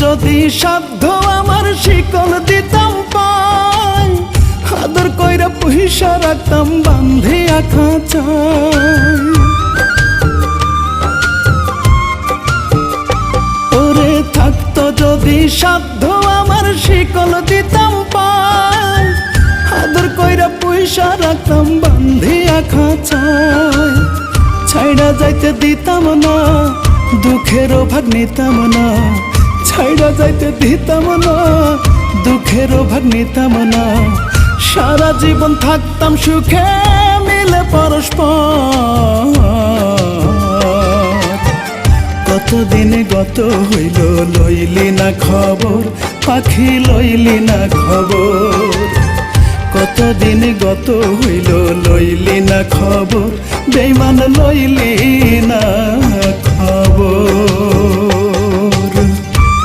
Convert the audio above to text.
যদি সাধ্য আমার শিকল দিতাম পাই, আদর কইরা পয়সা রাখতাম বান্ধিয়া খাঁচায়। ওরে থাকতো যদি সাধ্য আমার শিকল দিতাম পাই, আদর কইরা পয়সা রাখতাম বান্ধিয়া খাঁচায়। ছাইড়া যাইতে দিতাম না, দুঃখেরও ভাগ নিতাম না। ছাইড়া যাইতে দিতাম না, দুঃখেরও ভাগ নিতাম না। সারা জীবন থাকতাম সুখে মিলে পরস্পর। কতদিন গত হইল লইলি না খবর, পাখি লইলি না খবর। কতদিন গত হইল লইলি না খবর, বেঈমান লইলি না খবর।